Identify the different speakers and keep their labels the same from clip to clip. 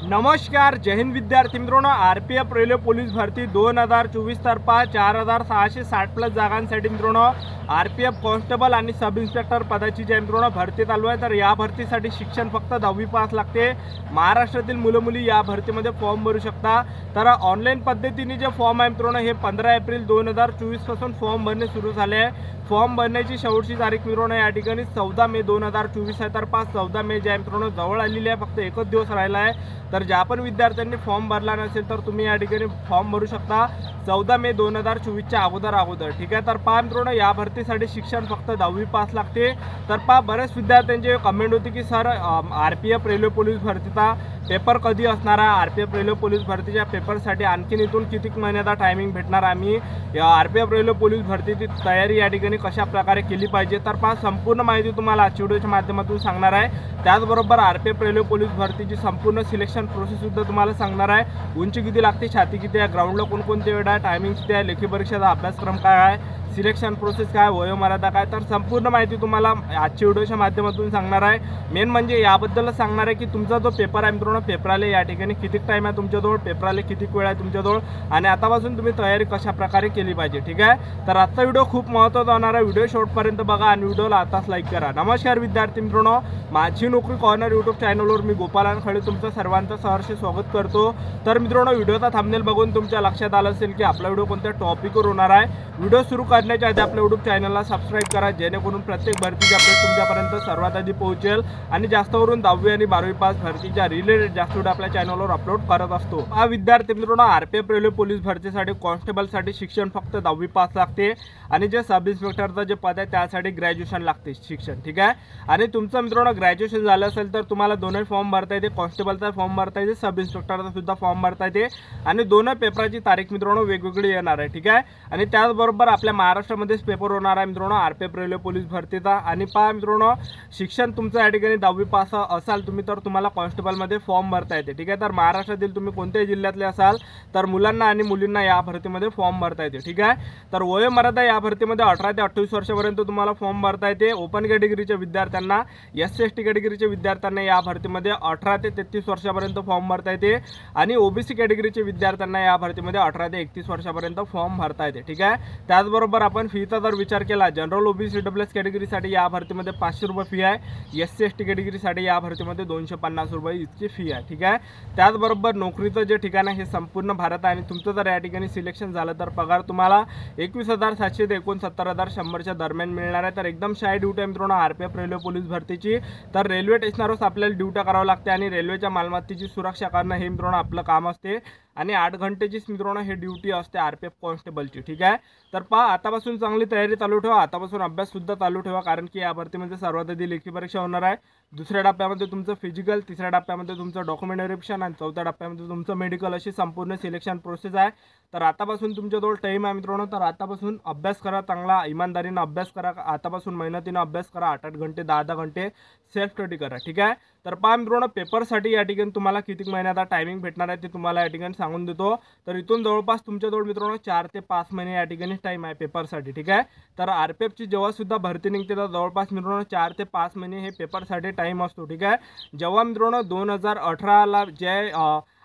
Speaker 1: नमस्कार, जय हिंद विद्यार्थी मित्रांनो। आरपीएफ रेल्वे पोलीस भरती 2024 तर्फा 4660 प्लस जागांसाठी मित्रांनो आरपीएफ कॉन्स्टेबल आणि सब इन्स्पेक्टर पदाची जे मित्रांनो भरती चालू आहे। तर या भरतीसाठी शिक्षण फक्त 10वी पास लागते। महाराष्ट्रातील मुलं मुली या भरतीमध्ये फॉर्म भरू शकता। तर ऑनलाईन पद्धतीने जे फॉर्म आहे मित्रांनो हे 15 एप्रिल 2024 पासून फॉर्म भरणे सुरू झाले आहे। फॉर्म भरण्याची शेवटची तारीख मित्रांनो या ठिकाणी 14 मे 2024 आहे। तर 14 मे जे आहे मित्रांनो जवळ आलेली आहे, फक्त एकच दिवस राहिला आहे। तर ज्या पण विद्यार्थ्यांनी फॉर्म भरला नसेल तर तुम्ही या ठिकाणी फॉर्म भरू शकता 14 मे 2024च्या अगोदर। ठीक आहे। तर पहा मित्रांनो या भरतीसाठी शिक्षण फक्त 10वी पास लागते। तर पहा बरेच विद्यार्थ्यांचे कमेंट होती की सर आरपीएफ रेल्वे पोलीस भरतीचा पेपर कधी असणार आहे, आरपीएफ रेल्वे पोलीस भरतीच्या पेपरसाठी आणखीन इथून किती महिन्याचा टायमिंग भेटणार, आम्ही आरपीएफ रेल्वे पोलीस भरतीची तयारी या ठिकाणी कशा प्रकारे केली पाहिजे। तर पहा संपूर्ण माहिती तुम्हाला आजच्या व्हिडिओच्या माध्यमातून सांगणार आहे। त्याचबरोबर आरपीएफ रेल्वे पोलीस भरतीची संपूर्ण सिलेक्शन प्रोसेस सुद्धा तुम्हाला सांगणार आहे। उंची किती लागते, छाती किती आहे, ग्राउंडला कोणकोणते वेळ आहे, टायमिंग किती आहे, लेखी परीक्षेचा अभ्यासक्रम काय आहे, सिलेक्शन प्रोसेस काय, वयोमर्यादा काय, तर संपूर्ण माहिती तुम्हाला आजच्या व्हिडिओच्या माध्यमातून सांगणार आहे। मेन म्हणजे याबद्दलच सांगणार आहे की तुमचा जो पेपर आहे मित्रांनो पेपराला या ठिकाणी किती टाइम आहे तुमच्याजवळ, पेपराला किती वेळ आहे तुमच्याजवळ आणि आतापासून तुम्ही तयारी कशा प्रकारे केली पाहिजे। ठीक आहे। तर आजचा व्हिडिओ खूप महत्त्वाचा होणार आहे, व्हिडिओ शेवटपर्यंत बघा आणि व्हिडिओला आताच लाईक करा। नमस्कार विद्यार्थी मित्रांनो, माझी नोकरी कॉर्नर यूट्यूब चॅनलवर मी गोपालन खळे तुमचं सर्वांचं सहर्ष स्वागत करतो। तर मित्रांनो व्हिडिओचा थंबनेल बघून तुमच्या लक्षात आलं असेल की आपला व्हिडिओ कोणत्या टॉपिकवर होणार आहे। व्हिडिओ सुरू करण्याच्या आधी आपल्या यूट्यूब चॅनलला सबस्क्राइब करा, जेणेकरून प्रत्येक भरतीची अपडेट तुमच्यापर्यंत सर्वात आधी पोहोचेल आणि जास्तवरून 10वी आणि 12वी पास भरतीच्या रिलेटेड जास्त व्हिडिओ आपल्या चॅनलवर अपलोड करत असतो। हा विद्यार्थी मित्रांनो आरपीएफ रेल्वे पोलीस भरतीसाठी कॉन्स्टेबलसाठी शिक्षण फक्त 10वी पास लागते आणि जे सब इन्स्पेक्टरचं जे पद आहे त्यासाठी ग्रॅज्युएशन लागते शिक्षण। ठीक आहे। आणि तुमचं मित्रांनो ग्रॅज्युएशन झालं असेल तर तुम्हाला दोन्ही फॉर्म भरता येते, कॉन्स्टेबलचा फॉर्म भरता येते, सब इन्स्पेक्टरचा सुद्धा फॉर्म भरता येते आणि दोन्ही पेपराची तारीख मित्रांनो वेगवेगळी येणार आहे। ठीक आहे। आणि त्याचबरोबर आपल्या महाराष्ट्रामध्येच पेपर होणार आहे मित्रांनो आरपीएफ रेल्वे पोलीस भरतीचा। आणि पहा मित्रांनो शिक्षण तुमचं या ठिकाणी 10वी पास असाल तुम्ही तर तुम्हाला कॉन्स्टेबलमध्ये फॉर्म भरता येते। ठीक आहे। तर महाराष्ट्रातील तुम्ही कोणत्याही जिल्ह्यातले असाल तर मुलांना आणि मुलींना या भरतीमध्ये फॉर्म भरता येते। ठीक आहे। तर वयोमर्यादा या भरतीमध्ये 18 ते 28 वर्षापर्यंत तुम्हाला फॉर्म भरता येते। ओपन कॅटेगरीच्या विद्यार्थ्यांना, एससी एसटी कॅटेगरीच्या विद्यार्थ्यांना या भरतीमध्ये 18 ते 33 वर्षापर्यंत फॉर्म भरता येते आणि ओबीसी कॅटेगरीच्या विद्यार्थ्यांना या भरतीमध्ये 18 ते 31 वर्षापर्यंत फॉर्म भरता येते। ठीक आहे। त्याचबरोबर आपण फीचा जर विचार केला जनरल ओबीसी डब्ल्यूएस कॅटेगरीसाठी या भरतीमध्ये 500 रुपये फी आहे, एससी एसटी कॅटेगरीसाठी या भरतीमध्ये 250 रुपये इतकी फी आहे। ठीक आहे। त्याचबरोबर नोकरीचं जे ठिकाण आहे हे संपूर्ण भारत आहे आणि तुमचं जर या ठिकाणी सिलेक्शन झालं तर पगार तुम्हाला 21,700 ते 69,100च्या दरम्यान मिळणार आहे। तर एकदम शाही ड्युटी आहे मित्रांनो आरपीएफ रेल्वे पोलीस भरतीची। तर रेल्वे स्टेशनवरच आपल्याला ड्युट्या करावं लागते आणि रेल्वेच्या मालमत्तेची सुरक्षा करणं हे मित्रांनो आपलं काम असते आणि 8 घंटेचीच मित्रांनो हे ड्युटी असते आरपीएफ कॉन्स्टेबलची। ठीक आहे। तर पहा आतापासून चांगली तयारी चालू ठेवा, आतापासून अभ्यास सुद्धा चालू ठेवा, कारण की या भरतीमध्ये सर्वात आधी लेखी परीक्षा होणार आहे। दुसऱ्या टप्प्यामध्ये तुमचं फिजिकल, तिसऱ्या टप्प्यामध्ये तुमचं डॉक्युमेंट व्हेरिफिकेशन आणि चौथ्या टप्प्यामध्ये तुमचं मेडिकल, अशी संपूर्ण सिलेक्शन प्रोसेस आहे। तर आतापासून तुमच्याजवळ टाईम आहे मित्रांनो, तर आतापासून अभ्यास करा, चांगला इमानदारीनं अभ्यास करा, आतापासून मेहनतीनं अभ्यास करा, 8-8 घंटे 10-10 घंटे सेल्फ स्टडी करा। ठीक आहे। तर पहा मित्रांनो पेपरसाठी या ठिकाणी तुम्हाला किती महिन्याचा टायमिंग भेटणार आहे ते तुम्हाला या ठिकाणी सांगून देतो। तर इथून जवळपास तुमच्याजवळ मित्रांनो 4 ते 5 महिने या ठिकाणी टाईम आहे पेपरसाठी। ठीक आहे। तर आरपीएफची जेव्हा सुद्धा भरती निघते तर जवळपास मित्रांनो 4 ते 5 महिने हे पेपरसाठी टाईम असतो। ठीक आहे। जेव्हा मित्रांनो 2018ला जे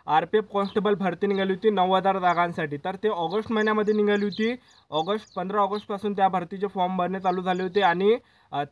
Speaker 1: आरपीएफ कॉन्स्टेबल भरती निघाली होती 9,000 जागांसाठी, तर ते ऑगस्ट महिन्यामध्ये निघाली होती। 15 ऑगस्टपासून त्या भरतीचे फॉर्म भरणे चालू झाले होते आणि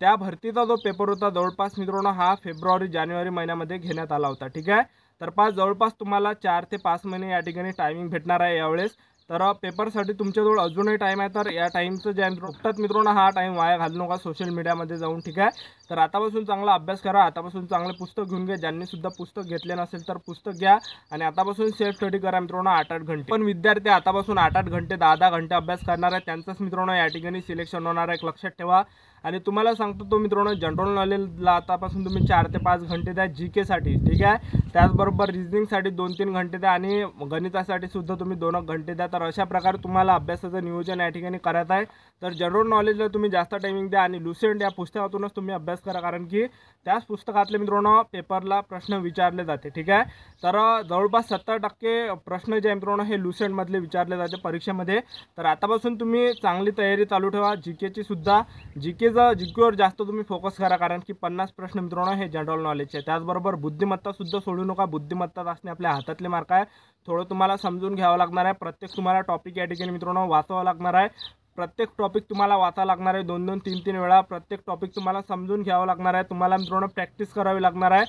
Speaker 1: त्या भरतीचा जो पेपर होता जवळपास मित्रांनो हा फेब्रुवारी-जानेवारी महिन्यामध्ये घेण्यात आला होता। ठीक आहे। तर जवळपास तुम्हाला 4 ते 5 महिने या ठिकाणी टायमिंग भेटणार आहे यावेळेस। तर पेपरसाठी तुमच्याजवळ अजूनही टाईम आहे। तर या टाईमचं जे फक्त मित्रांनो हा टाईम वाया घालू नका सोशल मीडियामध्ये जाऊन। ठीक आहे। तर आतापासून चांगला अभ्यास करा, आतापासून चांगले पुस्तक घेऊन घ्या, ज्यांनी सुद्धा पुस्तक घेतले नसेल तर पुस्तक घ्या आणि आतापासून सेल्फ स्टडी करा मित्रांनो 8-8 घंटे। पण विद्यार्थी आतापासून 8-8 घंटे 10-10 घंटे अभ्यास करणार आहे त्यांचंच मित्रांनो या ठिकाणी सिलेक्शन होणार आहे, लक्षात ठेवा। आणि तुम्हाला सांगतो तो मित्रांनो जनरल नॉलेजला आतापासून तुम्ही 4 ते 5 घंटे द्या जीकेसाठी। ठीक आहे। त्याचबरोबर रिजनिंगसाठी 2-3 घंटे द्या आणि गणितासाठी सुद्धा तुम्ही 2 घंटे द्या। तर अशा प्रकारे तुम्हाला अभ्यासाचं नियोजन या ठिकाणी करायचं आहे। तर जनरल नॉलेजला तुम्ही जास्त टायमिंग द्या आणि लुसेंट या पुस्तकातूनच तुम्ही अभ्यास करा, कारण की त्याच पुस्तकातले मित्रांनो पेपरला प्रश्न विचारले जाते। ठीक आहे। तर जवळपास 70% प्रश्न जे मित्रांनो हे लुसेंटमधले विचारले जाते परीक्षेमध्ये। तर आतापासून तुम्ही चांगली तयारी चालू ठेवा जीकेची सुद्धा। जीके जिंकूवर जास्त तुम्ही फोकस करा, कारण की 50 प्रश्न मित्रांनो हे जनरल नॉलेजचे आहे. त्याचबरोबर बुद्धिमत्ता सुद्धा सोडू नका. बुद्धिमत्ता असणे आपल्या हातातले मार्क आहे. थोडं तुम्हाला समजून घ्यावं लागणार आहे. प्रत्येक तुम्हाला टॉपिक या ठिकाणी मित्रांनो वाचावं लागणार आहे. प्रत्येक टॉपिक तुम्हाला वाचावं लागणार आहे 2-2 3-3 वेळा. प्रत्येक टॉपिक तुम्हाला समजून घ्यावं लागणार आहे. तुम्हाला मित्रांनो प्रॅक्टिस करावी लागणार आहे.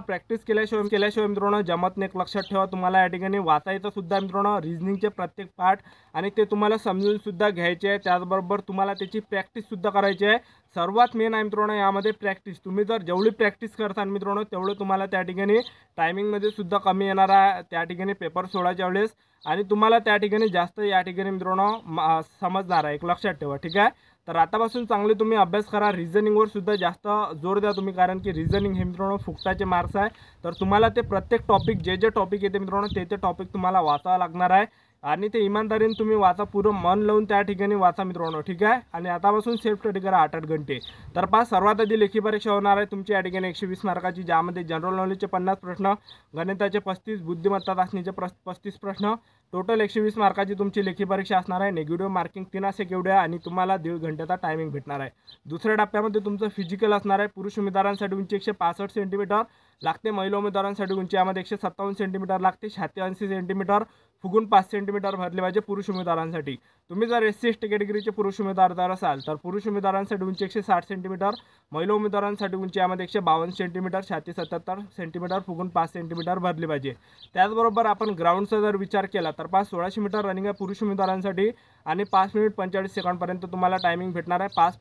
Speaker 1: प्रॅक्टिस केल्याशिवाय मित्रांनो जमत नाही. एक लक्षात ठेवा, तुम्हाला या ठिकाणी वाचायचं सुद्धा मित्रांनो रिझनिंगचे प्रत्येक पार्ट आणि ते तुम्हाला समजून सुद्धा घ्यायचे आहे. त्याचबरोबर तुम्हाला त्याची प्रॅक्टिस सुद्धा करायची आहे. सर्वात मेन आहे मित्रांनो यामध्ये प्रॅक्टिस. तुम्ही जर जेवढी प्रॅक्टिस करताल मित्रांनो तेवढं तुम्हाला त्या ठिकाणी टायमिंगमध्ये सुद्धा कमी येणार आहे त्या ठिकाणी पेपर सोडायच्या वेळेस, आणि तुम्हाला त्या ठिकाणी जास्त या ठिकाणी मित्रांनो समजणार आहे. एक लक्षात ठेवा, ठीक आहे. तर आतापासून चांगले तुम्ही अभ्यास करा. रिझनिंगवर सुद्धा जास्त जोर द्या तुम्ही, कारण की रिझनिंग हे मित्रांनो फुकटाचे मार्क्स आहे. तर तुम्हाला ते प्रत्येक टॉपिक जे टॉपिक येते मित्रांनो ते टॉपिक तुम्हाला वाचावं लागणार आहे, आणि ते इमानदारीने तुम्ही वाचा. पूर्ण मन लावून त्या ठिकाणी वाचा मित्रांनो, ठीक आहे. आणि आतापासून सेल्फ स्टडी करा 8-8 घंटे. तर सर्वात आधी लेखी परीक्षा होणार आहे तुमची या ठिकाणी 120 मार्काची, ज्यामध्ये जनरल नॉलेजचे 50 प्रश्न, गणिताचे 35, बुद्धिमत्ता चाचणीचे 35 प्रश्न, टोटल 120 मार्काची तुमची लेखी परीक्षा असणार आहे. नेगेटिव्ह मार्किंग 3 असे केवढे आहे, आणि तुम्हाला 1.5 घंट्याचा टायमिंग भेटणार आहे. दुसऱ्या टप्प्यामध्ये तुमचं फिजिकल असणार आहे. पुरुष उमेदवारांसाठी उंची 165 सेंटीमीटर लागते. महिला उमेदवारांसाठी उंची यामध्ये 157 सेंटीमीटर लागते. छाती 80 सेंटीमीटर, फुगून 5 सेंटीमीटर भरले पाहिजे पुरुष उमेदवारांसाठी. तुम्ही जर SC/ST कॅटेगरीचे पुरुष उमेदवार असाल तर पुरुष उमेदवारांसाठी उंची 160 सेंटीमीटर, महिला उमेदवारांसाठी उंची यामध्ये 152 सेंटीमीटर, छाती 77 सेंटीमीटर, फुगून 5 सेंटीमीटर भरली पाहिजे. त्याचबरोबर आपण ग्राउंडचा जर विचार केला तर 1600 मीटर रनिंग आहे पुरुष उमेदवारांसाठी, आणि 5 मिनिट 45 सेकंडपर्यंत तुम्हाला टायमिंग भेटणार आहे. 5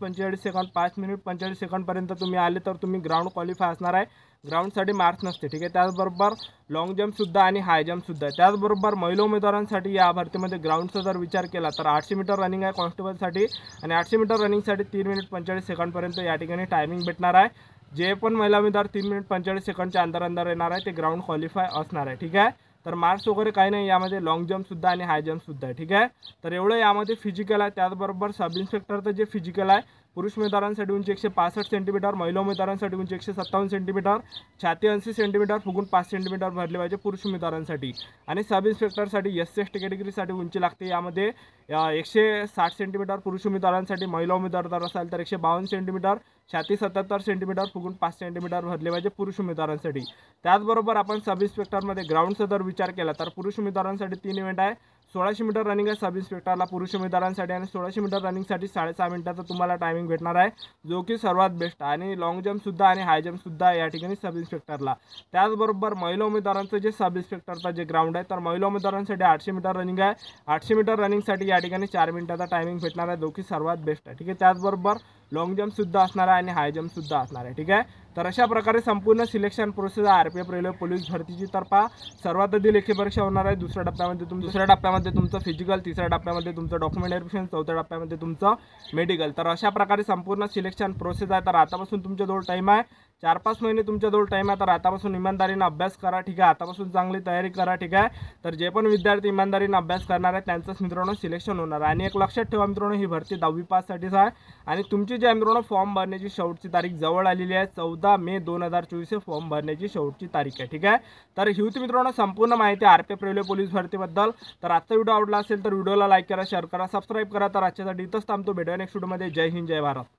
Speaker 1: मिनिट 45 सेकंडपर्यंत तुम्ही आले तर तुम्ही ग्राउंड क्वालिफाय असणार आहे. ग्राउंडसाठी मार्क्स नसते, ठीक आहे. त्याचबरोबर लॉंग जम्पसुद्धा आणि हाय जम्पसुद्धा. त्याचबरोबर महिला उमेदवारांसाठी या भरतीमध्ये ग्राउंडचा जर विचार केला तर 800 मीटर रनिंग आहे कॉन्स्टेबलसाठी, आणि 800 मीटर रनिंगसाठी 3 मिनिट 45 सेकंडपर्यंत या ठिकाणी टायमिंग भेटणार आहे. जे पण महिला उमेदवार 3 मिनिट 45 सेकंडच्या अंदर येणार आहे ते ग्राउंड क्वालिफाय असणार आहे, ठीक आहे. तर मार्क्स वगैरे काही नाही यामध्ये. लॉंग जम्पसुद्धा आणि हाय जम्पसुद्धा आहे, ठीक आहे. तर एवढं यामध्ये फिजिकल आहे. त्याचबरोबर सब इन्स्पेक्टरचं जे फिजिकल आहे, पुरुष उमेदवारांसाठी उंची 165 सेंटीमीटर, महिला उमेदवारांसाठी उंची 157 सेंटीमीटर, छाती 80 सेंटीमीटर, फुगून 5 सेंटीमीटर भरले पाहिजे पुरुष उमेदवारांसाठी. आणि सब इन्स्पेक्टरसाठी SC/ST कॅटेगरीसाठी उंची लागते यामध्ये 160 सेंटीमीटर पुरुष उमेदवारांसाठी, महिला उमेदवार जर असाल तर 152 सेंटीमीटर, छाती 77 सेंटीमीटर, फुगून 5 सेंटीमीटर भरले पाहिजे पुरुष उमेदवारांसाठी. त्याचबरोबर आपण सब इन्स्पेक्टरमध्ये ग्राउंडचा जर विचार केला तर पुरुष उमेदवारांसाठी 3 इव्हेंट आहे. 1600 मीटर रनिंग आहे सब इन्स्पेक्टरला पुरुष उमेदवारांसाठी, आणि 1600 मीटर रनिंगसाठी 6.5 मिनिटाचा तुम्हाला टायमिंग भेटणार आहे, जो की सर्वात बेस्ट आहे. आणि लॉंग जम्पसुद्धा आणि हाय जम्पसुद्धा या ठिकाणी सब इन्स्पेक्टरला. त्याचबरोबर महिला उमेदवारांचं जे सब इन्स्पेक्टरचा जे ग्राउंड आहे तर महिला उमेदवारांसाठी 800 मीटर रनिंग आहे. 800 मीटर रनिंगसाठी या ठिकाणी 4 मिनिटाचा टायमिंग भेटणार आहे, जो की सर्वात बेस्ट आहे, ठीक आहे. त्याचबरोबर लॉंग जम्पसुद्धा असणार आहे आणि हाय जम्पसुद्धा असणार आहे, ठीक आहे. तर अशा प्रकारे संपूर्ण selection process RPF railway police भरतीची सर्वात आधी लेखी परीक्षा होणार आहे. दुसऱ्या टप्प्यामध्ये तुमचं फिजिकल, तिसऱ्या टप्प्यामध्ये तुमचं डॉक्युमेंट व्हेरिफिकेशन, चौथ्या टप्प्यामध्ये तुमचं मेडिकल. तर अशा प्रकारे संपूर्ण सिलेक्शन प्रोसेस आहे. तर आतापासून तुमच्याजवळ टाईम आहे, 4-5 महिने तुमच्याजवळ टाईम आहे. तर आतापासून इमानदारीने अभ्यास करा, ठीक आहे. आतापासून चांगली तयारी करा, ठीक आहे. तर जे पण विद्यार्थी इमानदारीने अभ्यास करणार आहेत त्यांचंच मित्रांनो सिलेक्शन होणार आहे. आणि एक लक्षात ठेवा मित्रांनो, ही भरती 10वी पाससाठीच आहे, आणि तुमची जे मित्रांनो फॉर्म भरण्याची शेवटची तारीख जवळ आलेली आहे. 14 मे 2024 हे फॉर्म भरण्याची शेवटची तारीख आहे, ठीक आहे. तर ही होती मित्रांनो संपूर्ण माहिती RPF रेल्वे पोलीस भरतीबद्दल. तर आजचा व्हिडिओ आवडला असेल तर व्हिडिओला लाईक करा, शेअर करा, सबस्क्राईब करा. तर आजच्यासाठी इथंच थांबतो. भेटूया नेक्स्ट व्हिडिओमध्ये. जय हिंद, जय भारत.